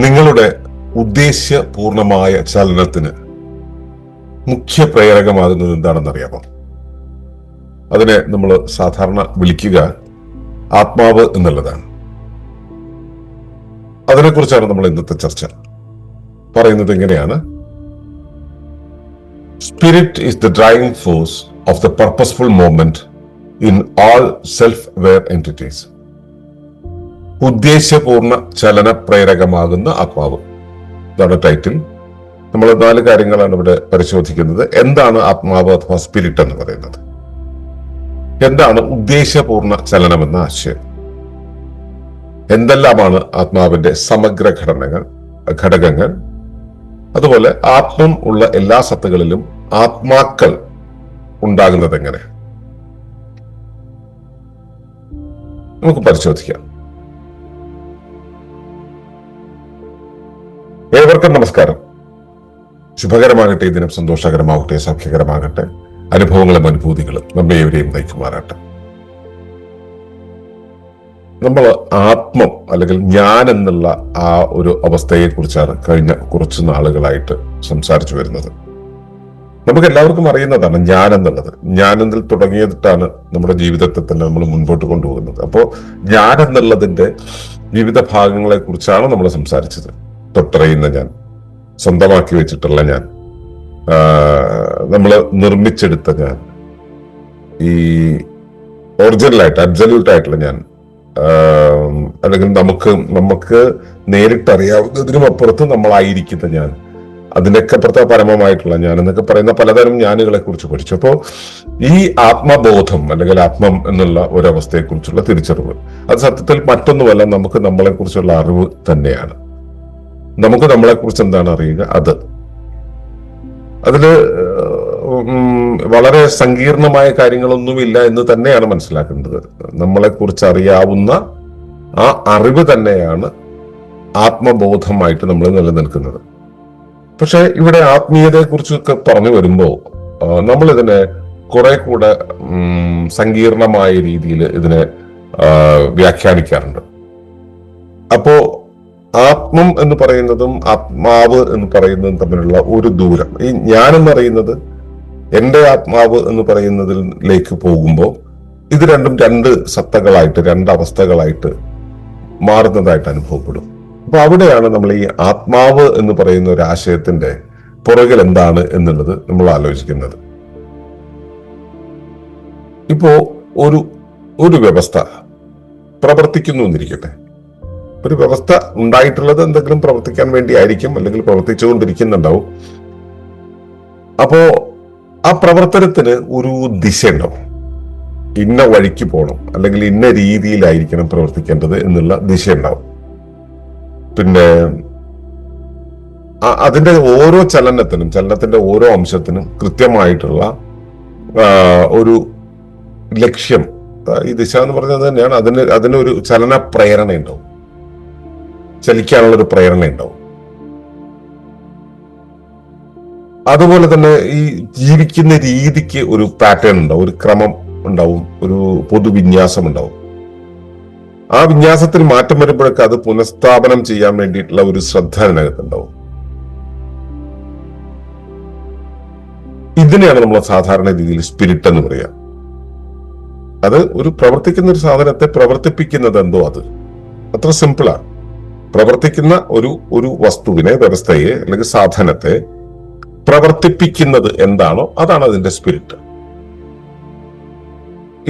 നിങ്ങളുടെ ഉദ്ദേശ്യപൂർണമായ ചലനത്തിന് മുഖ്യ പ്രേരകമാകുന്നത് എന്താണെന്നറിയാമോ? അതിനെ നമ്മൾ സാധാരണ വിളിക്കുക ആത്മാവ് എന്നുള്ളതാണ്. അതിനെക്കുറിച്ചാണ് നമ്മൾ ഇന്നത്തെ ചർച്ച. പറയുന്നത് എങ്ങനെയാണ്? Spirit is the driving force of the purposeful movement in all self aware entities. ഉദ്ദേശ്യപൂർണ്ണ ചലന പ്രേരകമാകുന്ന ആത്മാവ്, ഇതാണ് ടൈറ്റിൽ. നമ്മൾ 4 കാര്യങ്ങളാണ് ഇവിടെ പരിശോധിക്കുന്നത്. എന്താണ് ആത്മാവ് അഥവാ സ്പിരിറ്റ് എന്ന് പറയുന്നത്? എന്താണ് ഉദ്ദേശ്യപൂർണ്ണ ചലനം എന്ന ആശയം? എന്തെല്ലാമാണ് ആത്മാവിന്റെ സമഗ്ര ഘടകങ്ങൾ? അതുപോലെ ആത്മം ഉള്ള എല്ലാ സത്തകളിലും ആത്മാക്കൾ ഉണ്ടാകുന്നത് എങ്ങനെ? നമുക്ക് പരിശോധിക്കാം. ഏവർക്കും നമസ്കാരം. ശുഭകരമാകട്ടെ, ഈ ദിനം സന്തോഷകരമാകട്ടെ, സൗഖ്യകരമാകട്ടെ. അനുഭവങ്ങളും അനുഭൂതികളും നമ്മെ ഏവരെയും നയിക്കുമാറാട്ടെ. നമ്മൾ ആത്മം അല്ലെങ്കിൽ ഞാൻ എന്നുള്ള ആ ഒരു അവസ്ഥയെ കുറിച്ചാണ് കഴിഞ്ഞ കുറച്ച് നാളുകളായിട്ട് സംസാരിച്ചു വരുന്നത്. നമുക്ക് എല്ലാവർക്കും അറിയുന്നതാണ് ഞാൻ എന്നുള്ളത്. ഞാൻ എന്നിൽ തുടങ്ങിയിട്ടാണ് നമ്മുടെ ജീവിതത്തെ തന്നെ നമ്മൾ മുൻപോട്ട് കൊണ്ടുപോകുന്നത്. അപ്പോൾ ഞാൻ എന്നുള്ളതിന്റെ വിവിധ ഭാഗങ്ങളെ കുറിച്ചാണ് നമ്മൾ സംസാരിച്ചത്. തൊട്ടറിയുന്ന ഞാൻ, സ്വന്തമാക്കി വെച്ചിട്ടുള്ള ഞാൻ, നമ്മൾ നിർമ്മിച്ചെടുത്ത ഞാൻ, ഈ ഒറിജിനലായിട്ട് അബ്സല്യൂട്ട് ആയിട്ടുള്ള ഞാൻ, അല്ലെങ്കിൽ നമുക്ക് നേരിട്ടറിയാവുന്നതിനും അപ്പുറത്ത് നമ്മളായിരിക്കുന്ന ഞാൻ, അതിനൊക്കെ അപ്പുറത്ത് പരമമായിട്ടുള്ള ഞാൻ എന്നൊക്കെ പറയുന്ന പലതരം ഞാനുകളെ കുറിച്ച് പഠിച്ചു. അപ്പോൾ ഈ ആത്മബോധം അല്ലെങ്കിൽ ആത്മം എന്നുള്ള ഒരവസ്ഥയെ കുറിച്ചുള്ള തിരിച്ചറിവ്, അത് സത്യത്തിൽ മറ്റൊന്നുമല്ല, നമുക്ക് നമ്മളെ കുറിച്ചുള്ള അറിവ് തന്നെയാണ്. നമുക്ക് നമ്മളെ കുറിച്ച് എന്താണ് അറിയുക? അതില് വളരെ സങ്കീർണമായ കാര്യങ്ങളൊന്നുമില്ല എന്ന് തന്നെയാണ് മനസ്സിലാക്കേണ്ടത്. നമ്മളെ കുറിച്ച് അറിയാവുന്ന ആ അറിവ് തന്നെയാണ് ആത്മബോധമായിട്ട് നമ്മൾ നിലനിൽക്കുന്നത്. പക്ഷെ ഇവിടെ ആത്മീയതയെ കുറിച്ചൊക്കെ പറഞ്ഞു വരുമ്പോൾ നമ്മൾ ഇതിനെ കുറെ കൂടെ സങ്കീർണമായ രീതിയിൽ ഇതിനെ വ്യാഖ്യാനിക്കാറുണ്ട്. അപ്പോ ആത്മം എന്ന് പറയുന്നതും ആത്മാവ് എന്ന് പറയുന്നതും തമ്മിലുള്ള ഒരു ദൂരം, ഈ ഞാൻ എന്നറിയുന്നത് എന്റെ ആത്മാവ് എന്ന് പറയുന്നതിലേക്ക് പോകുമ്പോൾ ഇത് രണ്ടും 2 സത്തകളായിട്ട്, 2 അവസ്ഥകളായിട്ട് മാറുന്നതായിട്ട് അനുഭവപ്പെടും. അപ്പൊ അവിടെയാണ് നമ്മൾ ഈ ആത്മാവ് എന്ന് പറയുന്ന ഒരു ആശയത്തിന്റെ പുറകിൽ എന്താണ് എന്നുള്ളത് നമ്മൾ ആലോചിക്കുന്നത്. ഇപ്പോ ഒരു വ്യവസ്ഥ പ്രവർത്തിക്കുന്നു എന്നിരിക്കട്ടെ. ഒരു വ്യവസ്ഥ ഉണ്ടായിട്ടുള്ളത് എന്തെങ്കിലും പ്രവർത്തിക്കാൻ വേണ്ടി ആയിരിക്കും, അല്ലെങ്കിൽ പ്രവർത്തിച്ചുകൊണ്ടിരിക്കുന്നുണ്ടാവും. അപ്പോ ആ പ്രവർത്തനത്തിന് ഒരു ദിശ ഉണ്ടാവും. ഇന്ന വഴിക്ക് പോകണം, അല്ലെങ്കിൽ ഇന്ന രീതിയിലായിരിക്കണം പ്രവർത്തിക്കേണ്ടത് എന്നുള്ള ദിശ ഉണ്ടാവും. പിന്നെ അതിന്റെ ഓരോ ചലനത്തിന്റെ ഓരോ അംശത്തിനും കൃത്യമായിട്ടുള്ള ഒരു ലക്ഷ്യം, ഈ ദിശ എന്ന് പറഞ്ഞത് തന്നെയാണ്. അതിനൊരു ചലന പ്രേരണ ഉണ്ടാവും, ചലിക്കാനുള്ള ഒരു പ്രേരണ ഉണ്ടാവും. അതുപോലെ തന്നെ ഈ ജീവിക്കുന്ന രീതിക്ക് ഒരു പാറ്റേൺ ഉണ്ടാവും, ഒരു ക്രമം ഉണ്ടാവും, ഒരു പൊതുവിന്യാസം ഉണ്ടാവും. ആ വിന്യാസത്തിൽ മാറ്റം വരുമ്പോഴൊക്കെ അത് പുനഃസ്ഥാപനം ചെയ്യാൻ വേണ്ടിയിട്ടുള്ള ഒരു ശ്രദ്ധ അതിനകത്തുണ്ടാവും. ഇതിനെയാണ് നമ്മൾ സാധാരണ രീതിയിൽ സ്പിരിറ്റ് എന്ന് പറയുക. അത് ഒരു പ്രവർത്തിക്കുന്ന ഒരു സാധനത്തെ പ്രവർത്തിപ്പിക്കുന്നത് എന്തോ അത് അത്ര സിമ്പിളാണ്. പ്രവർത്തിക്കുന്ന ഒരു വസ്തുവിനെ, വ്യവസ്ഥയെ അല്ലെങ്കിൽ സാധനത്തെ പ്രവർത്തിപ്പിക്കുന്നത് എന്താണോ അതാണ് അതിന്റെ സ്പിരിറ്റ്.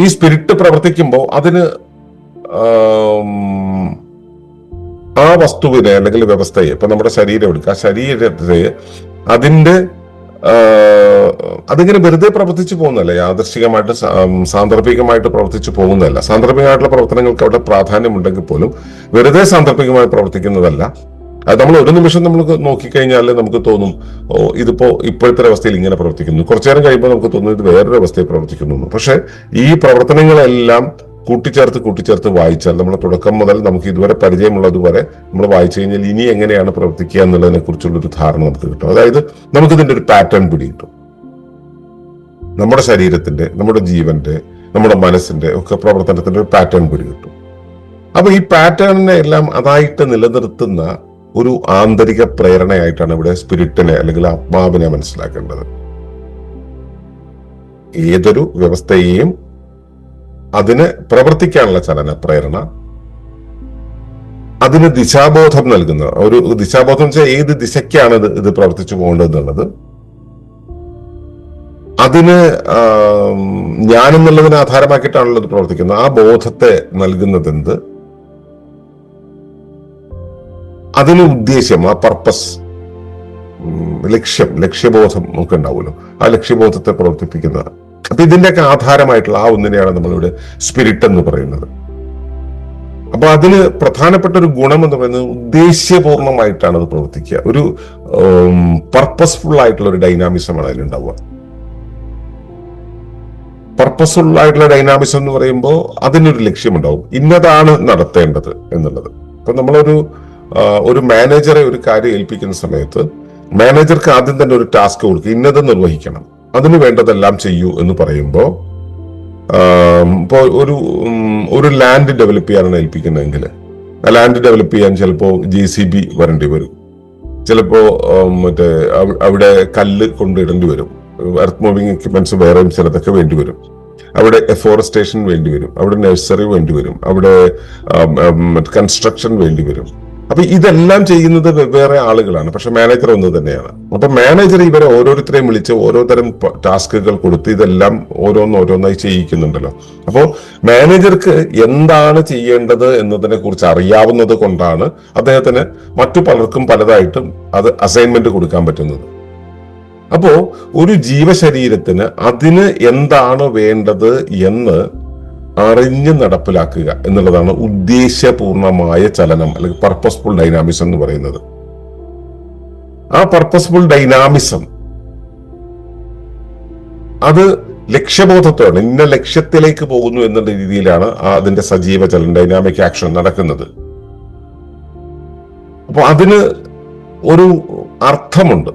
ഈ സ്പിരിറ്റ് പ്രവർത്തിക്കുമ്പോൾ അതിന് ആ വസ്തുവിനെ അല്ലെങ്കിൽ വ്യവസ്ഥയെ, ഇപ്പൊ നമ്മുടെ ശരീരം എടുക്കുക, ആ ശരീരത്തെ അതിങ്ങനെ വെറുതെ പ്രവർത്തിച്ചു പോകുന്നതല്ല, യാദൃശ്ചികമായിട്ട് സാന്ദർഭികമായിട്ട് പ്രവർത്തിച്ചു പോകുന്നതല്ല. സാന്ദർഭികമായിട്ടുള്ള പ്രവർത്തനങ്ങൾക്ക് അവിടെ പ്രാധാന്യമുണ്ടെങ്കിൽ പോലും വെറുതെ സാന്ദർഭികമായി പ്രവർത്തിക്കുന്നതല്ല. അത് നമ്മൾ ഒരു നിമിഷം നമ്മൾ നോക്കിക്കഴിഞ്ഞാൽ നമുക്ക് തോന്നും, ഇതിപ്പോ ഇപ്പോഴത്തെ അവസ്ഥയിൽ ഇങ്ങനെ പ്രവർത്തിക്കുന്നു. കുറച്ചു നേരം കഴിയുമ്പോൾ നമുക്ക് തോന്നും ഇത് വേറൊരു അവസ്ഥയിൽ പ്രവർത്തിക്കുന്നു. പക്ഷെ ഈ പ്രവർത്തനങ്ങളെല്ലാം കൂട്ടിച്ചേർത്ത് വായിച്ചാൽ, നമ്മുടെ തുടക്കം മുതൽ നമുക്ക് ഇതുവരെ പരിചയമുള്ളതുവരെ നമ്മൾ വായിച്ചു കഴിഞ്ഞാൽ ഇനി എങ്ങനെയാണ് പ്രവർത്തിക്കുക എന്നുള്ളതിനെ കുറിച്ചുള്ള ഒരു ധാരണ നമുക്ക് കിട്ടും. അതായത് നമുക്കിതിന്റെ ഒരു പാറ്റേൺ പിടികിട്ടും. നമ്മുടെ ശരീരത്തിന്റെ, നമ്മുടെ ജീവന്റെ, നമ്മുടെ മനസ്സിന്റെ ഒക്കെ പ്രവർത്തനത്തിന്റെ ഒരു പാറ്റേൺ പിടികിട്ടും. അപ്പൊ ഈ പാറ്റേണിനെ എല്ലാം അതായിട്ട് നിലനിർത്തുന്ന ഒരു ആന്തരിക പ്രേരണയായിട്ടാണ് ഇവിടെ സ്പിരിറ്റിനെ അല്ലെങ്കിൽ ആത്മാവിനെ മനസ്സിലാക്കേണ്ടത്. ഏതൊരു വ്യവസ്ഥയെയും അതിന് പ്രവർത്തിക്കാനുള്ള ചലന പ്രേരണ, അതിന് ദിശാബോധം നൽകുന്ന ഒരു ദിശാബോധം വെച്ചാൽ ഏത് ദിശയ്ക്കാണ് ഇത് പ്രവർത്തിച്ചു പോകേണ്ടതെന്നുള്ളത്, അതിന് ഞാനെന്നുള്ളതിനെ ആധാരമാക്കിയിട്ടാണല്ലോ ഇത് പ്രവർത്തിക്കുന്നത്. ആ ബോധത്തെ നൽകുന്നത് എന്ത്, അതിന് ഉദ്ദേശ്യം, ആ പർപ്പസ്, ലക്ഷ്യബോധം നമുക്ക് ഉണ്ടാവുമല്ലോ. ആ ലക്ഷ്യബോധത്തെ പ്രവർത്തിപ്പിക്കുന്നത്. അപ്പൊ ഇതിന്റെയൊക്കെ ആധാരമായിട്ടുള്ള ആ ഒന്നിനെയാണ് നമ്മളിവിടെ സ്പിരിറ്റ് എന്ന് പറയുന്നത്. അപ്പൊ അതിന് പ്രധാനപ്പെട്ട ഒരു ഗുണം എന്ന് പറയുന്നത് ഉദ്ദേശ്യപൂർണമായിട്ടാണ് അത് പ്രവർത്തിക്കുക. ഒരു പർപ്പസ്ഫുൾ ആയിട്ടുള്ള ഒരു ഡൈനാമിസമാണ് അതിലുണ്ടാവുക. പർപ്പസ്ഫുൾ ആയിട്ടുള്ള ഡൈനാമിസം എന്ന് പറയുമ്പോൾ അതിനൊരു ലക്ഷ്യമുണ്ടാവും, ഇന്നതാണ് നടത്തേണ്ടത് എന്നുള്ളത്. ഇപ്പൊ നമ്മളൊരു മാനേജറെ ഒരു കാര്യം ഏൽപ്പിക്കുന്ന സമയത്ത് മാനേജർക്ക് ആദ്യം തന്നെ ഒരു ടാസ്ക് കൊടുക്കുക, ഇന്നത് നിർവഹിക്കണം, അതിന് വേണ്ടതെല്ലാം ചെയ്യൂ എന്ന് പറയുമ്പോൾ, ഇപ്പോൾ ഒരു ലാൻഡ് ഡെവലപ്പ് ചെയ്യാനാണ് ഏൽപ്പിക്കുന്നതെങ്കിൽ ആ ലാൻഡ് ഡെവലപ്പ് ചെയ്യാൻ ചിലപ്പോൾ JCB വരേണ്ടി വരും, ചിലപ്പോ അവിടെ കല്ല് കൊണ്ടിടേണ്ടി വരും, എർത്ത് മൂവിങ് എക്യുപ്മെന്റ്സ് വേറെയും ചിലതൊക്കെ വേണ്ടി വരും, അവിടെ എഫോറസ്റ്റേഷൻ വേണ്ടി വരും, അവിടെ നഴ്സറി വേണ്ടി വരും, അവിടെ കൺസ്ട്രക്ഷൻ വേണ്ടി വരും. അപ്പൊ ഇതെല്ലാം ചെയ്യുന്നത് വെവ്വേറെ ആളുകളാണ്, പക്ഷെ മാനേജർ ഒന്ന് തന്നെയാണ്. അപ്പൊ മാനേജർ ഇവരെ ഓരോരുത്തരെയും വിളിച്ച് ഓരോ തരം ടാസ്കുകൾ കൊടുത്ത് ഇതെല്ലാം ഓരോന്നായി ചെയ്യിക്കുന്നുണ്ടല്ലോ. അപ്പോ മാനേജർക്ക് എന്താണ് ചെയ്യേണ്ടത് എന്നതിനെ കുറിച്ച് അറിയാവുന്നത് കൊണ്ടാണ് അദ്ദേഹത്തിന് മറ്റു പലർക്കും പലതായിട്ടും അത് അസൈൻമെന്റ് കൊടുക്കാൻ പറ്റുന്നത്. അപ്പോ ഒരു ജീവശരീരത്തിന് അതിന് എന്താണ് വേണ്ടത് എന്ന് അറിഞ്ഞ് നടപ്പിലാക്കുക എന്നുള്ളതാണ് ഉദ്ദേശ്യപൂർണമായ ചലനം അല്ലെങ്കിൽ പർപ്പസ്ഫുൾ ഡൈനാമിസം എന്ന് പറയുന്നത്. ആ പർപ്പസ്ഫുൾ ഡൈനാമിസം അത് ലക്ഷ്യബോധത്തോടെ ഇന്ന ലക്ഷ്യത്തിലേക്ക് പോകുന്നു എന്നുള്ള രീതിയിലാണ് അതിന്റെ സജീവ ചലനം, ഡൈനാമിക് ആക്ഷൻ നടക്കുന്നത്. അപ്പൊ അതിന് ഒരു അർത്ഥമുണ്ട്,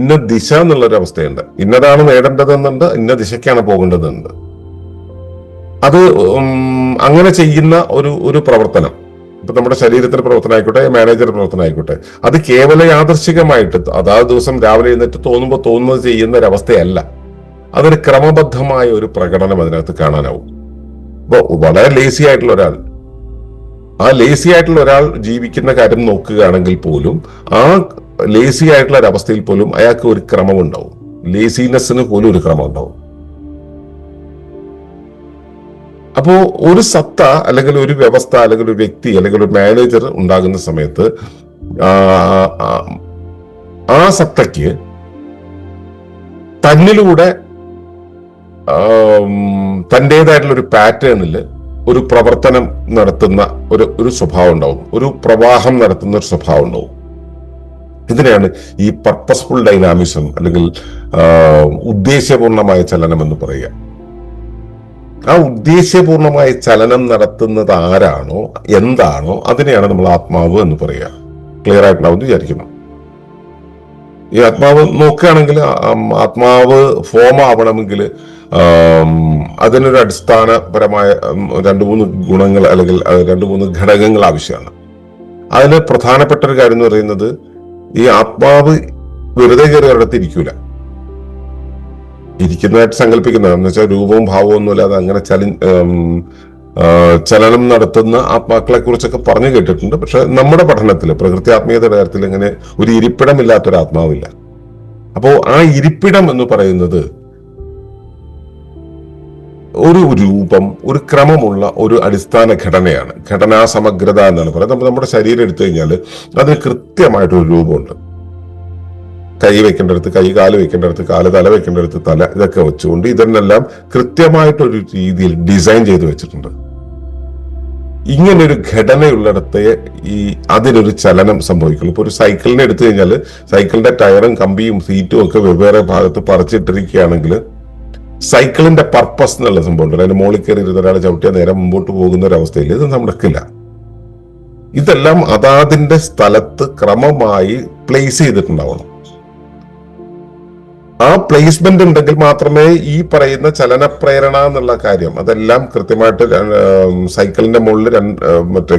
ഇന്ന ദിശ എന്നുള്ളൊരു അവസ്ഥയുണ്ട്, ഇന്നതാണ് നേടേണ്ടതെന്നുണ്ട്, ഇന്ന ദിശയ്ക്കാണ് പോകേണ്ടതുണ്ട്. അത് അങ്ങനെ ചെയ്യുന്ന ഒരു പ്രവർത്തനം, ഇപ്പൊ നമ്മുടെ ശരീരത്തിന്റെ പ്രവർത്തനം ആയിക്കോട്ടെ, മാനേജർ പ്രവർത്തനം ആയിക്കോട്ടെ, അത് കേവല യാദൃശ്ചികമായിട്ട് അതാത് ദിവസം രാവിലെ എഴുന്നേറ്റ് തോന്നുന്നത് ചെയ്യുന്ന ഒരവസ്ഥയല്ല. അതൊരു ക്രമബദ്ധമായ ഒരു പ്രകടനം അതിനകത്ത് കാണാനാവും. ഇപ്പൊ വളരെ ലേസി ആയിട്ടുള്ള ഒരാൾ ജീവിക്കുന്ന കാര്യം നോക്കുകയാണെങ്കിൽ പോലും ആ ലേസി ആയിട്ടുള്ള ഒരു അവസ്ഥയിൽ പോലും അയാൾക്ക് ഒരു ക്രമം ഉണ്ടാവും, ലേസിനെസ്സിന് പോലും ഒരു ക്രമം ഉണ്ടാവും. അപ്പോ ഒരു സത്ത അല്ലെങ്കിൽ ഒരു വ്യവസ്ഥ അല്ലെങ്കിൽ ഒരു വ്യക്തി അല്ലെങ്കിൽ ഒരു മാനേജർ ഉണ്ടാകുന്ന സമയത്ത് ആ സത്തയ്ക്ക് തന്നിലൂടെ തന്റേതായിട്ടുള്ള ഒരു പാറ്റേണിൽ ഒരു പ്രവർത്തനം നടത്തുന്ന ഒരു സ്വഭാവം ഉണ്ടാവും, ഒരു പ്രവാഹം നടത്തുന്ന ഒരു സ്വഭാവം ഉണ്ടാവും. ഇതിനെയാണ് ഈ പർപ്പസ്ഫുൾ ഡൈനാമിസം അല്ലെങ്കിൽ ഉദ്ദേശ്യപൂർണമായ ചലനം എന്ന് പറയുക. ആ ഉദ്ദേശ്യപൂർണമായ ചലനം നടത്തുന്നത് ആരാണോ എന്താണോ അതിനെയാണ് നമ്മൾ ആത്മാവ് എന്ന് പറയുക. ക്ലിയർ ആയിട്ടുണ്ടാവും വിചാരിക്കുന്നു. ഈ ആത്മാവ് നോക്കുകയാണെങ്കിൽ ആത്മാവ് ഫോം ആവണമെങ്കിൽ അതിനൊരു അടിസ്ഥാനപരമായ 2-3 ഗുണങ്ങൾ അല്ലെങ്കിൽ 2-3 ഘടകങ്ങൾ ആവശ്യമാണ്. അതിന് പ്രധാനപ്പെട്ട ഒരു കാര്യം എന്ന് പറയുന്നത്, ഈ ആത്മാവ് വെറുതെ കയറി ഒരിടത്ത് ഇരിക്കൂല. ഇരിക്കുന്നതായിട്ട് സങ്കല്പിക്കുന്നത് എന്ന് വെച്ചാൽ രൂപവും ഭാവവും ഒന്നുമില്ലാതെ അങ്ങനെ ചലനം നടത്തുന്ന ആത്മാക്കളെ കുറിച്ചൊക്കെ പറഞ്ഞു കേട്ടിട്ടുണ്ട്. പക്ഷെ നമ്മുടെ പഠനത്തിൽ പ്രകൃതി ആത്മീയതയുടെ കാര്യത്തിൽ ഇങ്ങനെ ഒരു ഇരിപ്പിടമില്ലാത്തൊരു ആത്മാവില്ല. അപ്പോ ആ ഇരിപ്പിടം എന്ന് പറയുന്നത് ഒരു രൂപം, ഒരു ക്രമമുള്ള ഒരു അടിസ്ഥാന ഘടനയാണ്. ഘടനാ സമഗ്രത എന്നാണ് പറയുന്നത്. നമ്മുടെ ശരീരം എടുത്തു കഴിഞ്ഞാൽ അതിന് കൃത്യമായിട്ടൊരു രൂപമുണ്ട്. കൈ വെക്കേണ്ടടുത്ത് കൈ, കാല് വെക്കേണ്ടടുത്ത് കാല്, തല വെക്കേണ്ടടുത്ത് തല, ഇതൊക്കെ വെച്ചുകൊണ്ട് ഇതിനെല്ലാം കൃത്യമായിട്ടൊരു രീതിയിൽ ഡിസൈൻ ചെയ്ത് വെച്ചിട്ടുണ്ട്. ഇങ്ങനൊരു ഘടനയുള്ളിടത്തെ അതിനൊരു ചലനം സംഭവിക്കുള്ളൂ. ഇപ്പൊ ഒരു സൈക്കിളിനെ എടുത്തു കഴിഞ്ഞാൽ സൈക്കിളിന്റെ ടയറും കമ്പിയും സീറ്റും ഒക്കെ വെവ്വേറെ ഭാഗത്ത് പറിച്ചിട്ടിരിക്കുകയാണെങ്കിൽ സൈക്കിളിന്റെ പർപ്പസ് എന്നുള്ള സംഭവം ഉണ്ട്. അതിന്റെ മുകളിൽ കയറി ഒരാൾ ചവിട്ടിയാൽ നേരെ മുമ്പോട്ട് പോകുന്ന ഒരു അവസ്ഥയിൽ ഇത് നടക്കില്ല. ഇതെല്ലാം അതാതിന്റെ സ്ഥലത്ത് ക്രമമായി പ്ലേസ് ചെയ്തിട്ടുണ്ടാവണം. ആ പ്ലേസ്മെന്റ് ഉണ്ടെങ്കിൽ മാത്രമേ ഈ പറയുന്ന ചലന പ്രേരണ എന്നുള്ള കാര്യം അതെല്ലാം കൃത്യമായിട്ട് സൈക്കിളിന്റെ മുകളിൽ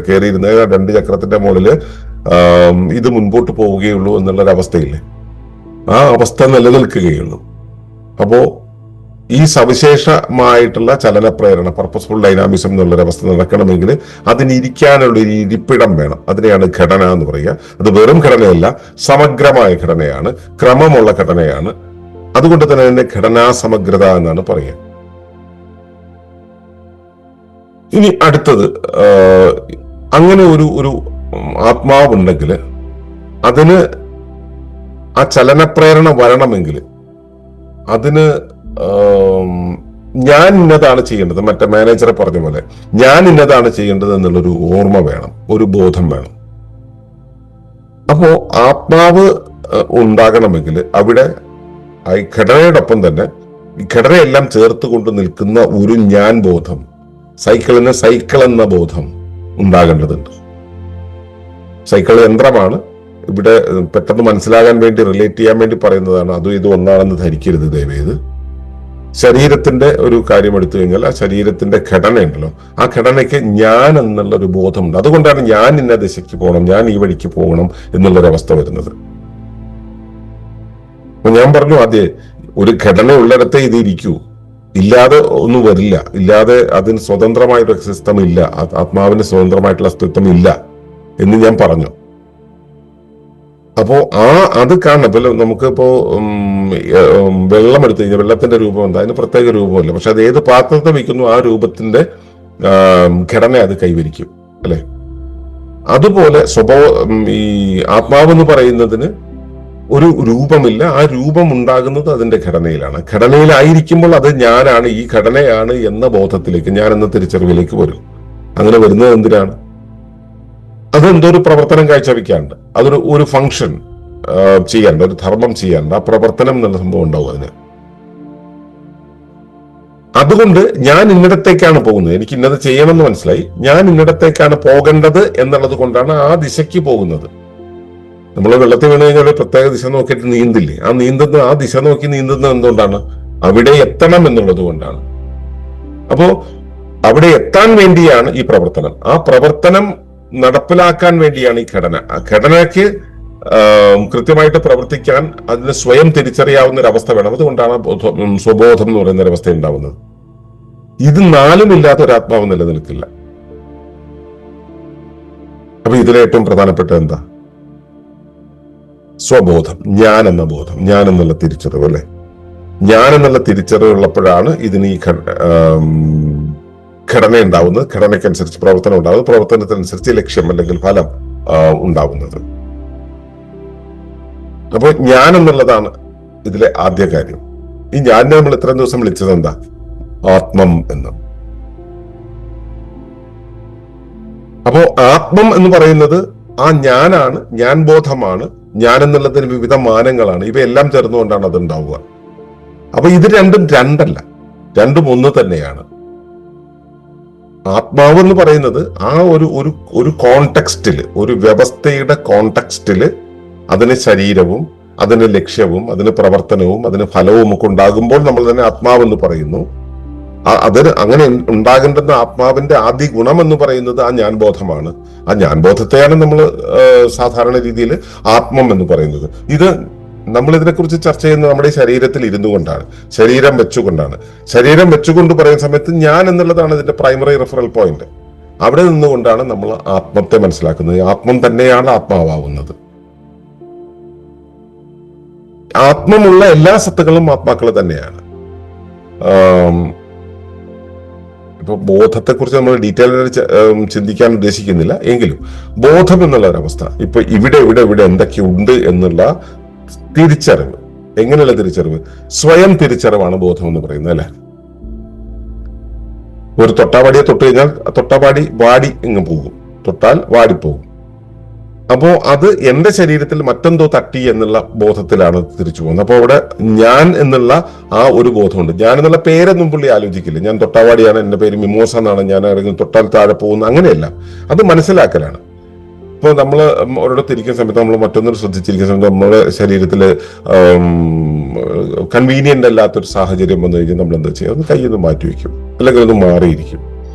കയറിയിരുന്ന 2 ചക്രത്തിന്റെ മുകളിൽ ഇത് മുൻപോട്ട് പോവുകയുള്ളൂ എന്നുള്ളൊരവസ്ഥയില്ലേ, ആ അവസ്ഥ നിലനിൽക്കുകയുള്ളൂ. അപ്പോ ഈ സവിശേഷമായിട്ടുള്ള ചലന പ്രേരണ, പർപ്പസ്ഫുൾ ഡൈനാമിസം എന്നുള്ളൊരവസ്ഥ നടക്കണമെങ്കിൽ അതിനിരിക്കാനുള്ള ഒരു ഇരിപ്പിടം വേണം. അതിനെയാണ് ഘടന എന്ന് പറയുക. അത് വെറും ഘടനയല്ല, സമഗ്രമായ ഘടനയാണ്, ക്രമമുള്ള ഘടനയാണ്. അതുകൊണ്ട് തന്നെ ഘടനാ സമഗ്രത എന്നാണ് പറയുക. ഇനി അടുത്തത്, അങ്ങനെ ഒരു ആത്മാവുണ്ടെങ്കിൽ അതിന് ആ ചലനപ്രേരണ വരണമെങ്കിൽ അതിന് ഞാൻ ഇന്നതാണ് ചെയ്യേണ്ടത്, മറ്റേ മാനേജറെ പറഞ്ഞ പോലെ ഞാൻ ഇന്നതാണ് ചെയ്യേണ്ടത് എന്നുള്ളൊരു ഓർമ്മ വേണം, ഒരു ബോധം വേണം. അപ്പോ ആത്മാവ് ഉണ്ടാകണമെങ്കിൽ അവിടെ ഈ ഘടനയോടൊപ്പം തന്നെ ഈ ഘടനയെല്ലാം ചേർത്ത് കൊണ്ട് നിൽക്കുന്ന ഒരു ഞാൻ ബോധം, സൈക്കിളിന് സൈക്കിൾ എന്ന ബോധം ഉണ്ടാകേണ്ടതുണ്ട്. സൈക്കിൾ യന്ത്രമാണ്, ഇവിടെ പെട്ടെന്ന് മനസ്സിലാകാൻ വേണ്ടി റിലേറ്റ് ചെയ്യാൻ വേണ്ടി പറയുന്നതാണ്. അതും ഇത് ഒന്നാണെന്ന് ധരിക്കരുത് ദയവേത്. ശരീരത്തിന്റെ ഒരു കാര്യം എടുത്തു കഴിഞ്ഞാൽ ആ ശരീരത്തിന്റെ ഘടനയുണ്ടല്ലോ, ആ ഘടനയ്ക്ക് ഞാൻ എന്നുള്ള ഒരു ബോധമുണ്ട്. അതുകൊണ്ടാണ് ഞാൻ ഇന്ന ദിശയ്ക്ക് പോകണം, ഞാൻ ഈ വഴിക്ക് പോകണം എന്നുള്ളൊരവസ്ഥ വരുന്നത്. അപ്പൊ ഞാൻ പറഞ്ഞു ആദ്യം, ഒരു ഘടന ഉള്ളിടത്തേ ഇത് ഇരിക്കൂ, ഇല്ലാതെ ഒന്നും വരില്ല. ഇല്ലാതെ അതിന് സ്വതന്ത്രമായിട്ടൊരു സിസ്റ്റം ഇല്ല, ആത്മാവിന് സ്വതന്ത്രമായിട്ടുള്ള അസ്തിത്വം ഇല്ല എന്ന് ഞാൻ പറഞ്ഞു. അപ്പോ അത് കാണണം. ഇപ്പൊ നമുക്കിപ്പോ വെള്ളം എടുത്തു കഴിഞ്ഞാൽ വെള്ളത്തിന്റെ രൂപം എന്താ, അതിന് പ്രത്യേക രൂപമല്ല, പക്ഷെ അത് ഏത് പാത്രത്തെ വയ്ക്കുന്നു ആ രൂപത്തിന്റെ ഘടന അത് കൈവരിക്കും, അല്ലെ? അതുപോലെ ഈ ആത്മാവെന്ന് പറയുന്നതിന് ഒരു രൂപമില്ല, ആ രൂപം ഉണ്ടാകുന്നത് അതിന്റെ ഘടനയിലാണ്. ഘടനയിലായിരിക്കുമ്പോൾ അത് ഞാനാണ്, ഈ ഘടനയാണ് എന്ന ബോധത്തിലേക്ക്, ഞാൻ എന്ന തിരിച്ചറിവിലേക്ക് വരും. അങ്ങനെ വരുന്നത് എന്തിനാണ്? അതെന്തോ ഒരു പ്രവർത്തനം കാഴ്ചവെക്കാണ്ട്, അതൊരു ഫംഗ്ഷൻ ചെയ്യാണ്ട്, ഒരു ധർമ്മം ചെയ്യാണ്ട്, ആ പ്രവർത്തനം എന്നുള്ള സംഭവം ഉണ്ടാവും അതിന്. അതുകൊണ്ട് ഞാൻ ഇന്നിടത്തേക്കാണ് പോകുന്നത്, എനിക്ക് ഇന്നത് ചെയ്യണമെന്ന് മനസ്സിലായി, ഞാൻ ഇന്നിടത്തേക്കാണ് പോകേണ്ടത് എന്നുള്ളത് കൊണ്ടാണ് ആ ദിശയ്ക്ക് പോകുന്നത്. നമ്മൾ വെള്ളത്തിൽ വീണ് കഴിഞ്ഞാൽ ഒരു പ്രത്യേക ദിശ നോക്കിയിട്ട് നീന്തില്ലേ? ആ ദിശ നോക്കി നീന്തുന്നത് എന്തുകൊണ്ടാണ്? അവിടെ എത്തണം എന്നുള്ളത് കൊണ്ടാണ്. അപ്പോ അവിടെ എത്താൻ വേണ്ടിയാണ് ഈ പ്രവർത്തനം. ആ പ്രവർത്തനം നടപ്പിലാക്കാൻ വേണ്ടിയാണ് ഈ ഘടന. ആ ഘടനയ്ക്ക് കൃത്യമായിട്ട് പ്രവർത്തിക്കാൻ അതിന് സ്വയം തിരിച്ചറിയാവുന്ന ഒരു അവസ്ഥ വേണം. അതുകൊണ്ടാണ് സ്വബോധം എന്ന് പറയുന്ന ഒരു അവസ്ഥ ഉണ്ടാവുന്നത്. ഇത് നാലും ഇല്ലാത്ത ഒരു ആത്മാവ് നിലനിൽക്കില്ല. അപ്പൊ ഇതിലേറ്റവും പ്രധാനപ്പെട്ട എന്താ? സ്വബോധം, ഞാൻ എന്ന ബോധം, ഞാൻ എന്നുള്ള തിരിച്ചറിവ്, അല്ലെ? ഞാൻ എന്നുള്ള തിരിച്ചറിവ് ഉള്ളപ്പോഴാണ് ഇതിന് ഈ ഘടന ഉണ്ടാവുന്നത്, ഘടനയ്ക്കനുസരിച്ച് പ്രവർത്തനം ഉണ്ടാവുന്നത്, പ്രവർത്തനത്തിനനുസരിച്ച് ലക്ഷ്യം അല്ലെങ്കിൽ ഫലം ഉണ്ടാവുന്നത്. അപ്പോൾ ഞാൻ എന്നുള്ളതാണ് ഇതിലെ ആദ്യ കാര്യം. ഈ ഞാനിനെ നമ്മൾ ഇത്രയും ദിവസം വിളിച്ചത് എന്താ? ആത്മം എന്ന്. അപ്പോ ആത്മം എന്ന് പറയുന്നത് ആ ഞാനാണ്, ഞാൻ ബോധമാണ്. ഞാൻ എന്നുള്ളതിന് വിവിധ മാനങ്ങളാണ്. ഇവയെല്ലാം ചേർന്നുകൊണ്ടാണ് അത് ഉണ്ടാവുക. അപ്പൊ ഇത് രണ്ടും രണ്ടല്ല, രണ്ടും ഒന്ന് തന്നെയാണ്. ആത്മാവ് എന്ന് പറയുന്നത് ആ ഒരു കോണ്ടെക്സ്റ്റില്, ഒരു വ്യവസ്ഥയുടെ കോണ്ടെക്സ്റ്റില് അതിന് ശരീരവും അതിന് ലക്ഷ്യവും അതിന് പ്രവർത്തനവും അതിന് ഫലവും ഒക്കെ ഉണ്ടാകുമ്പോൾ നമ്മൾ തന്നെ ആത്മാവെന്ന് പറയുന്നു. അതിന് അങ്ങനെ ഉണ്ടാകേണ്ടുന്ന ആത്മാവിന്റെ ആദ്യ ഗുണം എന്ന് പറയുന്നത് ആ ഞാൻ ബോധമാണ്. ആ ഞാൻ ബോധത്തെയാണ് നമ്മൾ സാധാരണ രീതിയിൽ ആത്മം എന്ന് പറയുന്നത്. ഇത് നമ്മൾ ഇതിനെക്കുറിച്ച് ചർച്ച ചെയ്യുന്നത് നമ്മുടെ ശരീരത്തിൽ ഇരുന്നു കൊണ്ടാണ്, ശരീരം വെച്ചുകൊണ്ടാണ്. ശരീരം വെച്ചുകൊണ്ട് പറയുന്ന സമയത്ത് ഞാൻ എന്നുള്ളതാണ് ഇതിന്റെ പ്രൈമറി റെഫറൽ പോയിന്റ്. അവിടെ നിന്നുകൊണ്ടാണ് നമ്മൾ ആത്മത്തെ മനസ്സിലാക്കുന്നത്. ആത്മം തന്നെയാണ് ആത്മാവാവുന്നത്. ആത്മമുള്ള എല്ലാ സത്തുക്കളും ആത്മാക്കൾ തന്നെയാണ്. ഇപ്പൊ ബോധത്തെക്കുറിച്ച് നമ്മൾ ഡീറ്റെയിൽ ചിന്തിക്കാൻ ഉദ്ദേശിക്കുന്നില്ല, എങ്കിലും ബോധം എന്നുള്ള ഒരവസ്ഥ, ഇപ്പൊ ഇവിടെ എന്തൊക്കെയുണ്ട് എന്നുള്ള തിരിച്ചറിവ്. എങ്ങനെയുള്ള തിരിച്ചറിവ്? സ്വയം തിരിച്ചറിവാണ് ബോധം എന്ന് പറയുന്നത്, അല്ലെ? ഒരു തൊട്ടാവാടിയെ തൊട്ട് കഴിഞ്ഞാൽ തൊട്ടാവാടി വാടി ഇങ്ങ് പോകും, തൊട്ടാൽ വാടിപ്പോകും. അപ്പോ അത് എന്റെ ശരീരത്തിൽ മറ്റെന്തോ തട്ടി എന്നുള്ള ബോധത്തിലാണ് തിരിച്ചു പോകുന്നത്. അപ്പൊ അവിടെ ഞാൻ എന്നുള്ള ആ ഒരു ബോധമുണ്ട്. ഞാൻ എന്നുള്ള പേരൊന്നും പുള്ളി ആലോചിക്കില്ല. ഞാൻ തൊട്ടാവാടിയാണ്, എന്റെ പേര് മിമോസ എന്നാണ്, ഞാൻ ഇറങ്ങി തൊട്ടാൽ താഴെ പോകുന്നു, അങ്ങനെയല്ല. അത് മനസ്സിലാക്കലാണ്. ഇപ്പോൾ നമ്മൾ ഒരിടത്ത് ഇരിക്കുന്ന സമയത്ത് നമ്മൾ മറ്റൊന്നും ശ്രദ്ധിച്ചിരിക്കുന്ന സമയത്ത് നമ്മുടെ ശരീരത്തിൽ കൺവീനിയന്റ് അല്ലാത്തൊരു സാഹചര്യം വന്നു കഴിഞ്ഞാൽ നമ്മൾ എന്താ ചെയ്യുക? ഒന്ന് കൈയൊന്ന് മാറ്റി വയ്ക്കും, അല്ലെങ്കിൽ ഒന്ന് മാറിയിരിക്കും.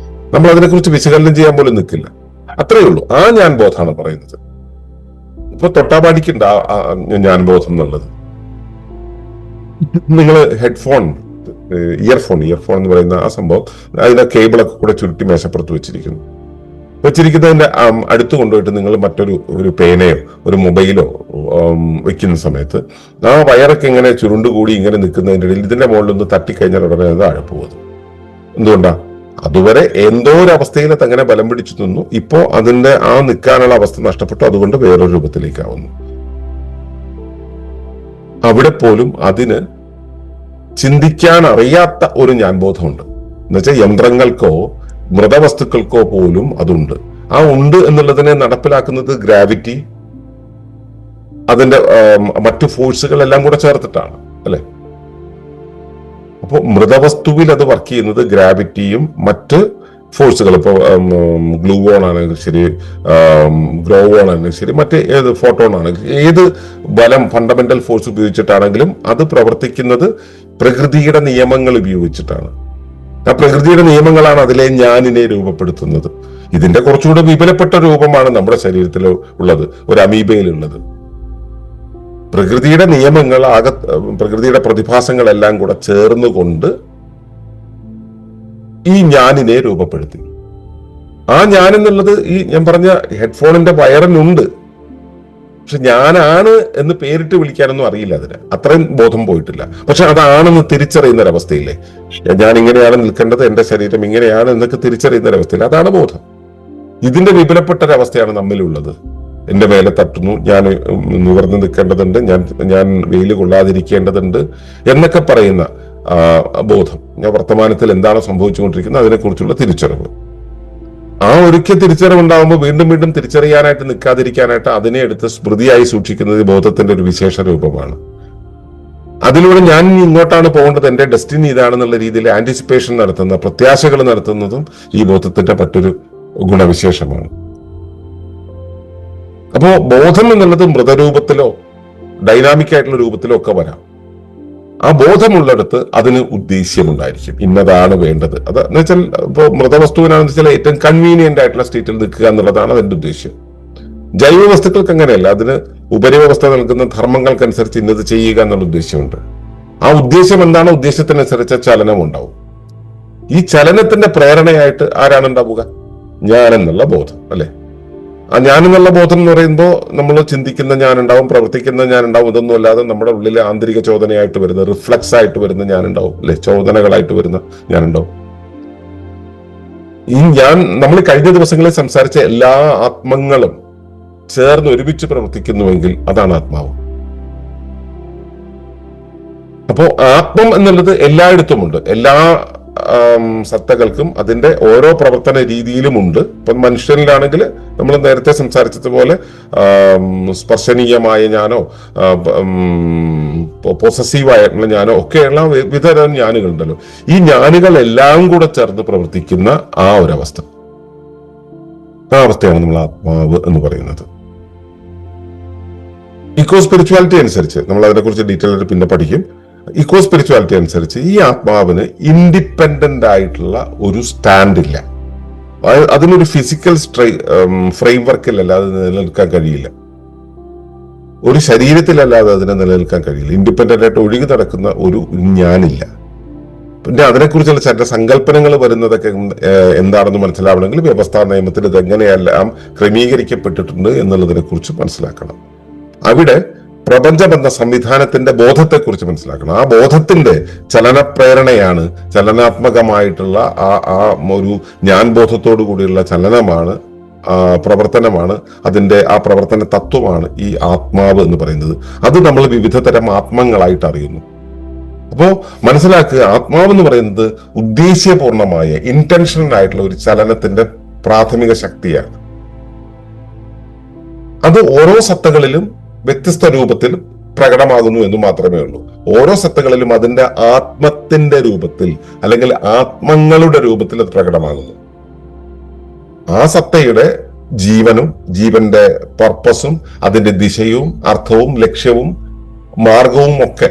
നമ്മൾ അതിനെക്കുറിച്ച് വിശകലനം ചെയ്യാൻ പോലും നിൽക്കില്ല. അത്രയേ ഉള്ളൂ. ആ ഞാൻ ബോധമാണ് പറയുന്നത്. ഇപ്പൊ തൊട്ടാപാടിക്കുണ്ട് ജ്ഞാനബോധം എന്നുള്ളത്. നിങ്ങൾ ഹെഡ്ഫോൺ, ഇയർഫോൺ എന്ന് പറയുന്ന ആ സംഭവം, അതിന്റെ കേബിളൊക്കെ കൂടെ ചുരുട്ടി മേശപ്പുറത്ത് വെച്ചിരിക്കുന്നതിന്റെ അടുത്ത് കൊണ്ടുപോയിട്ട് നിങ്ങൾ ഒരു പേനയോ ഒരു മൊബൈലോ വെക്കുന്ന സമയത്ത് ആ വയറൊക്കെ ഇങ്ങനെ ചുരുണ്ടുകൂടി ഇങ്ങനെ നിൽക്കുന്നതിന്റെ ഇടയിൽ ഇതിന്റെ മുകളിലൊന്ന് തട്ടിക്കഴിഞ്ഞാൽ ഉടനെ അത് താഴെ പോകുന്നത്. എന്തുകൊണ്ടാ? അതുവരെ എന്തോ ഒരു അവസ്ഥയിൽ അങ്ങനെ ബലം പിടിച്ചു നിന്നു. ഇപ്പോ അതിന്റെ ആ നിൽക്കാനുള്ള അവസ്ഥ നഷ്ടപ്പെട്ടു, അതുകൊണ്ട് വേറൊരു രൂപത്തിലേക്കാവുന്നു. അവിടെ പോലും അതിന് ചിന്തിക്കാൻ അറിയാത്ത ഒരു ജ്ഞാനബോധമുണ്ട്. എന്നുവെച്ചാൽ യന്ത്രങ്ങൾക്കോ മൃതവസ്തുക്കൾക്കോ പോലും അതുണ്ട്. ആ ഉണ്ട് എന്നുള്ളതിനെ നടപ്പിലാക്കുന്നത് ഗ്രാവിറ്റി, അതിന്റെ മറ്റു ഫോഴ്സുകളെല്ലാം കൂടെ ചേർത്തിട്ടാണ്, അല്ലെ? അപ്പോൾ മൃതവസ്തുവിൽ അത് വർക്ക് ചെയ്യുന്നത് ഗ്രാവിറ്റിയും മറ്റ് ഫോഴ്സുകൾ, ഇപ്പോൾ ഗ്ലൂ ഓൺ ആണെങ്കിൽ ശരി, ഗ്രോ ഓൺ ആണെങ്കിൽ ശരി, മറ്റേ ഏത് ഫോട്ടോൺ ആണെങ്കിൽ ഏത് ബലം ഫണ്ടമെന്റൽ ഫോഴ്സ് ഉപയോഗിച്ചിട്ടാണെങ്കിലും അത് പ്രവർത്തിക്കുന്നത് പ്രകൃതിയുടെ നിയമങ്ങൾ ഉപയോഗിച്ചിട്ടാണ്. ആ പ്രകൃതിയുടെ നിയമങ്ങളാണ് അതിലെ ഞാനിനെ രൂപപ്പെടുത്തുന്നത്. ഇതിന്റെ കുറച്ചുകൂടെ വിപുലപ്പെട്ട രൂപമാണ് നമ്മുടെ ശരീരത്തിൽ ഉള്ളത്, ഒരു അമീബയിലുള്ളത്. പ്രകൃതിയുടെ നിയമങ്ങൾ പ്രകൃതിയുടെ പ്രതിഭാസങ്ങളെല്ലാം കൂടെ ചേർന്നുകൊണ്ട് ഈ ഞാനിനെ രൂപപ്പെടുത്തി. ആ ഞാൻ എന്നുള്ളത് ഈ ഞാൻ പറഞ്ഞ ഹെഡ്ഫോണിന്റെ വയറിനുണ്ട്, പക്ഷെ ഞാനാണ് എന്ന് പേരിട്ട് വിളിക്കാനൊന്നും അറിയില്ല. അതിന് അത്രയും ബോധം പോയിട്ടില്ല. പക്ഷെ അതാണെന്ന് തിരിച്ചറിയുന്ന ഒരവസ്ഥയില്ലേ, ഞാൻ ഇങ്ങനെയാണ് നിൽക്കേണ്ടത്, എന്റെ ശരീരം ഇങ്ങനെയാണ് എന്നൊക്കെ തിരിച്ചറിയുന്ന ഒരവസ്ഥയിൽ, അതാണ് ബോധം. ഇതിന്റെ വിപുലപ്പെട്ട ഒരവസ്ഥയാണ് നമ്മിലുള്ളത്. എന്റെ മേലെ തട്ടുന്നു, ഞാൻ നിവർന്നു നിൽക്കേണ്ടതുണ്ട്, ഞാൻ വെയിൽ കൊള്ളാതിരിക്കേണ്ടതുണ്ട് എന്നൊക്കെ പറയുന്ന ബോധം. ഞാൻ വർത്തമാനത്തിൽ എന്താണ് സംഭവിച്ചുകൊണ്ടിരിക്കുന്നത് അതിനെക്കുറിച്ചുള്ള തിരിച്ചറിവ്. ആ ഒരിക്കൽ തിരിച്ചറിവുണ്ടാകുമ്പോൾ വീണ്ടും വീണ്ടും തിരിച്ചറിയാനായിട്ട് നിൽക്കാതിരിക്കാനായിട്ട് അതിനെ എടുത്ത് സ്മൃതിയായി സൂക്ഷിക്കുന്നത് ബോധത്തിന്റെ ഒരു വിശേഷ രൂപമാണ്. അതിലൂടെ ഞാൻ ഇങ്ങോട്ടാണ് പോകേണ്ടത്, എന്റെ ഡെസ്റ്റിനി ഇതാണെന്നുള്ള രീതിയിൽ ആന്റിസിപ്പേഷൻ നടത്തുന്ന, പ്രത്യാശകൾ നടത്തുന്നതും ഈ ബോധത്തിന്റെ മറ്റൊരു ഗുണവിശേഷമാണ്. അപ്പോ ബോധം എന്നുള്ളത് മൃതരൂപത്തിലോ ഡൈനാമിക് ആയിട്ടുള്ള രൂപത്തിലോ ഒക്കെ വരാം. ആ ബോധമുള്ളിടത്ത് അതിന് ഉദ്ദേശ്യമുണ്ടായിരിക്കും, ഇന്നതാണ് വേണ്ടത്. അത് എന്ന് വെച്ചാൽ ഇപ്പൊ മൃതവസ്തുവിനാണെന്ന് വെച്ചാൽ ഏറ്റവും കൺവീനിയന്റ് ആയിട്ടുള്ള സ്റ്റേറ്റിൽ നിൽക്കുക എന്നുള്ളതാണ് അതിന്റെ ഉദ്ദേശ്യം. ജൈവ വസ്തുക്കൾക്ക് അങ്ങനെയല്ല, അതിന് ഉപരിവ്യവസ്ഥ നൽകുന്ന ധർമ്മങ്ങൾക്കനുസരിച്ച് ഇന്നത് ചെയ്യുക എന്നുള്ള ഉദ്ദേശ്യമുണ്ട്. ആ ഉദ്ദേശ്യം എന്താണ്? ഉദ്ദേശ്യത്തിനനുസരിച്ച് ചലനം ഉണ്ടാവും. ഈ ചലനത്തിന്റെ പ്രേരണയായിട്ട് ആരാണ് ഉണ്ടാവുക? ഞാനെന്നുള്ള ബോധം, അല്ലെ? ആ ഞാനെന്നുള്ള ബോധം എന്ന് പറയുമ്പോൾ നമ്മൾ ചിന്തിക്കുന്ന ഞാനുണ്ടാവും, പ്രവർത്തിക്കുന്ന ഞാനുണ്ടാവും. ഇതൊന്നും അല്ലാതെ നമ്മുടെ ഉള്ളിലെ ആന്തരിക ചോദനയായിട്ട് വരുന്ന, റിഫ്ലക്സ് ആയിട്ട് വരുന്ന ഞാനുണ്ടാവും, അല്ലെ? ചോദനകളായിട്ട് വരുന്ന ഞാനുണ്ടാവും. ഈ നമ്മൾ കഴിഞ്ഞ ദിവസങ്ങളിൽ സംസാരിച്ച എല്ലാ ആത്മങ്ങളും ചേർന്ന് ഒരുമിച്ച് പ്രവർത്തിക്കുന്നുവെങ്കിൽ അതാണ് ആത്മാവ്. അപ്പോ ആത്മം എന്നുള്ളത് എല്ലായിടത്തുമുണ്ട്. എല്ലാ സത്തകൾക്കും അതിന്റെ ഓരോ പ്രവർത്തന രീതിയിലുമുണ്ട്. ഇപ്പൊ മനുഷ്യനിലാണെങ്കിൽ നമ്മൾ നേരത്തെ സംസാരിച്ചതുപോലെ സ്പർശനീയമായ ഞാനോ പൊസസീവായിട്ടുള്ള ഞാനോ ഒക്കെയുള്ള വിവിധ ഞാനുകളുണ്ടല്ലോ. ഈ ഞാനുകളെല്ലാം കൂടെ ചേർന്ന് പ്രവർത്തിക്കുന്ന ആ ഒരവസ്ഥ, ആ അവസ്ഥയാണ് നമ്മൾ ആത്മാവ് എന്ന് പറയുന്നത്. ഇക്കോ സ്പിരിച്വാലിറ്റി അനുസരിച്ച് നമ്മൾ അതിനെക്കുറിച്ച് ഡീറ്റെയിൽ ആയിട്ട് പിന്നെ പഠിക്കും. ഇക്കോ സ്പിരിച്വാലിറ്റി അനുസരിച്ച് ഈ ആത്മാവിന് ഇൻഡിപെൻഡന്റ് ആയിട്ടുള്ള ഒരു സ്റ്റാൻഡ് ഇല്ല. അതിനൊരു ഫിസിക്കൽ ഫ്രെയിം വർക്കിലല്ലാതെ നിലനിൽക്കാൻ കഴിയില്ല, ഒരു ശരീരത്തിലല്ലാതെ അതിനെ നിലനിൽക്കാൻ കഴിയില്ല. ഇൻഡിപെൻഡന്റ് ആയിട്ട് ഒഴുകി നടക്കുന്ന ഒരു ഞാനില്ല. പിന്നെ അതിനെക്കുറിച്ചുള്ള ചില സങ്കല്പനങ്ങൾ വരുന്നതൊക്കെ എന്താണെന്ന് മനസ്സിലാവണമെങ്കിൽ വ്യവസ്ഥാ നിയമത്തിൽ ഇതെങ്ങനെയെല്ലാം ക്രമീകരിക്കപ്പെട്ടിട്ടുണ്ട് എന്നുള്ളതിനെ കുറിച്ച് മനസ്സിലാക്കണം. അവിടെ പ്രപഞ്ചമെന്ന സംവിധാനത്തിന്റെ ബോധത്തെക്കുറിച്ച് മനസ്സിലാക്കണം. ആ ബോധത്തിന്റെ ചലനപ്രേരണയാണ്, ചലനാത്മകമായിട്ടുള്ള ആ ഒരു ഞാൻ ബോധത്തോടു കൂടിയുള്ള ചലനമാണ്, പ്രവർത്തനമാണ്, അതിന്റെ ആ പ്രവർത്തന തത്വമാണ് ഈ ആത്മാവ് എന്ന് പറയുന്നത്. അത് നമ്മൾ വിവിധ തരം ആത്മങ്ങളായിട്ട് അറിയുന്നു. അപ്പോ മനസ്സിലാക്കുക, ആത്മാവ് എന്ന് പറയുന്നത് ഉദ്ദേശ്യപൂർണമായ ഇന്റൻഷണൽ ആയിട്ടുള്ള ഒരു ചലനത്തിന്റെ പ്രാഥമിക ശക്തിയാണ്. അത് ഓരോ സത്തകളിലും വ്യത്യസ്ത രൂപത്തിൽ പ്രകടമാകുന്നു എന്ന് മാത്രമേ ഉള്ളൂ. ഓരോ സത്തകളിലും അതിന്റെ ആത്മത്തിന്റെ രൂപത്തിൽ അല്ലെങ്കിൽ ആത്മങ്ങളുടെ രൂപത്തിൽ അത് പ്രകടമാകുന്നു. ആ സത്തയുടെ ജീവനും ജീവന്റെ പർപ്പസും അതിന്റെ ദിശയും അർത്ഥവും ലക്ഷ്യവും മാർഗവും ഒക്കെ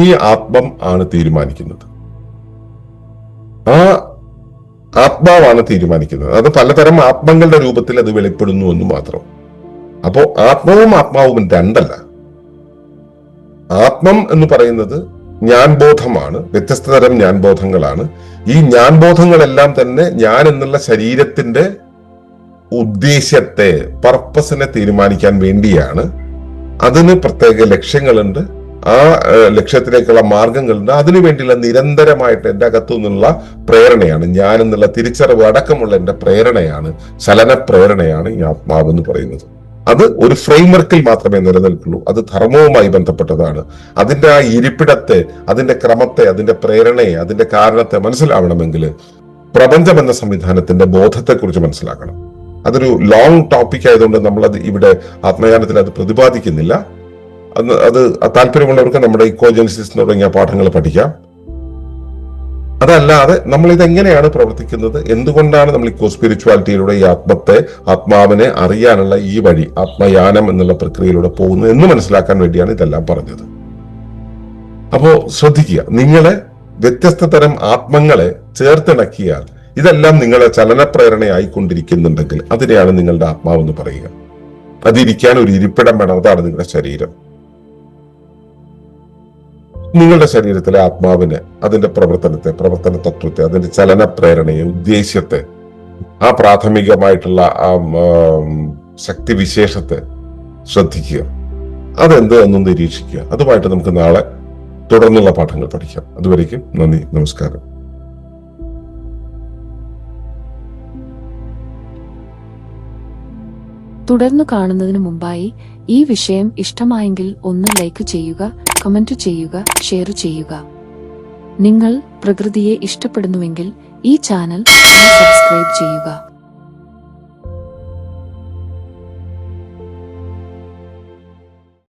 ഈ ആത്മം ആണ് തീരുമാനിക്കുന്നത്. ആ ആത്മാവാണ് തീരുമാനിക്കുന്നത്. അത് പലതരം ആത്മങ്ങളുടെ രൂപത്തിൽ അത് വെളിപ്പെടുന്നു എന്ന് മാത്രം. അപ്പോ ആത്മവും ആത്മാവും രണ്ടല്ല. ആത്മം എന്ന് പറയുന്നത് ഞാൻ ബോധമാണ്, വ്യത്യസ്ത തരം ഞാൻ ബോധങ്ങളാണ്. ഈ ഞാൻ ബോധങ്ങളെല്ലാം തന്നെ ഞാൻ എന്നുള്ള ശരീരത്തിന്റെ ഉദ്ദേശ്യത്തെ, പർപ്പസിനെ തീരുമാനിക്കാൻ വേണ്ടിയാണ്. അതിന് പ്രത്യേക ലക്ഷ്യങ്ങളുണ്ട്, ആ ലക്ഷ്യത്തിലേക്കുള്ള മാർഗങ്ങളുണ്ട്. അതിനു വേണ്ടിയുള്ള നിരന്തരമായിട്ട് എൻ്റെ അകത്തു നിന്നുള്ള പ്രേരണയാണ്, ഞാൻ എന്നുള്ള തിരിച്ചറിവ് അടക്കമുള്ള എൻ്റെ പ്രേരണയാണ്, ചലന പ്രേരണയാണ് ഈ ആത്മാവ് എന്ന് പറയുന്നത്. അത് ഒരു ഫ്രെയിംവർക്കിൽ മാത്രമേ നിലനിൽക്കുള്ളൂ. അത് ധർമ്മവുമായി ബന്ധപ്പെട്ടതാണ്. അതിന്റെ ആ ഇരിപ്പിടത്തെ, അതിന്റെ ക്രമത്തെ, അതിന്റെ പ്രേരണയെ, അതിന്റെ കാരണത്തെ മനസ്സിലാവണമെങ്കിൽ പ്രപഞ്ചം എന്ന സംവിധാനത്തിന്റെ ബോധത്തെക്കുറിച്ച് മനസ്സിലാക്കണം. അതൊരു ലോങ് ടോപ്പിക് ആയതുകൊണ്ട് നമ്മളത് ഇവിടെ ആത്മയാനത്തിൽ അത് പ്രതിപാദിക്കുന്നില്ല. അത് താല്പര്യമുള്ളവർക്ക് നമ്മുടെ ഇക്കോജെനസിസ് തുടങ്ങിയ പാഠങ്ങൾ പഠിക്കാം. അതല്ലാതെ നമ്മൾ ഇതെങ്ങനെയാണ് പ്രവർത്തിക്കുന്നത്, എന്തുകൊണ്ടാണ് നമ്മൾ ഇക്കോ സ്പിരിച്വാലിറ്റിയിലൂടെ ഈ ആത്മാവിനെ അറിയാനുള്ള ഈ വഴി, ആത്മയാനം എന്നുള്ള പ്രക്രിയയിലൂടെ പോകുന്നത് എന്ന് മനസ്സിലാക്കാൻ വേണ്ടിയാണ് ഇതെല്ലാം പറഞ്ഞത്. അപ്പോ ശ്രദ്ധിക്കുക, നിങ്ങളെ വ്യത്യസ്ത തരം ആത്മങ്ങളെ ചേർത്തിണക്കിയാൽ ഇതെല്ലാം നിങ്ങളെ ചലനപ്രേരണയായിക്കൊണ്ടിരിക്കുന്നുണ്ടെങ്കിൽ അതിനെയാണ് നിങ്ങളുടെ ആത്മാവെന്ന് പറയുക. അതിരിക്കാൻ ഒരു ഇരിപ്പിടം വേണം, അതാണ് നിങ്ങളുടെ ശരീരം. നിങ്ങളുടെ ശരീരത്തിലെ ആത്മാവിനെ, അതിന്റെ പ്രവർത്തന തത്വത്തെ, അതിന്റെ ചലന പ്രേരണയെ, ഉദ്ദേശ്യത്തെ, ആ പ്രാഥമികമായിട്ടുള്ള ആ ശക്തിവിശേഷത്തെ ശ്രദ്ധിക്കുക. അതെന്ത് എന്നും നിരീക്ഷിക്കുക. അതുമായിട്ട് നമുക്ക് നാളെ തുടർന്നുള്ള പാഠങ്ങൾ പഠിക്കാം. അതുവരേക്കും നന്ദി, നമസ്കാരം. തുടർന്നു കാണുന്നതിന് മുമ്പായി ഈ വിഷയം ഇഷ്ടമായെങ്കിൽ ഒന്ന് ലൈക്ക് ചെയ്യുക, കമന്റ് ചെയ്യുക, ഷെയർ ചെയ്യുക. നിങ്ങൾ പ്രകൃതിയെ ഇഷ്ടപ്പെടുന്നുവെങ്കിൽ ഈ ചാനൽ സബ്സ്ക്രൈബ് ചെയ്യുക.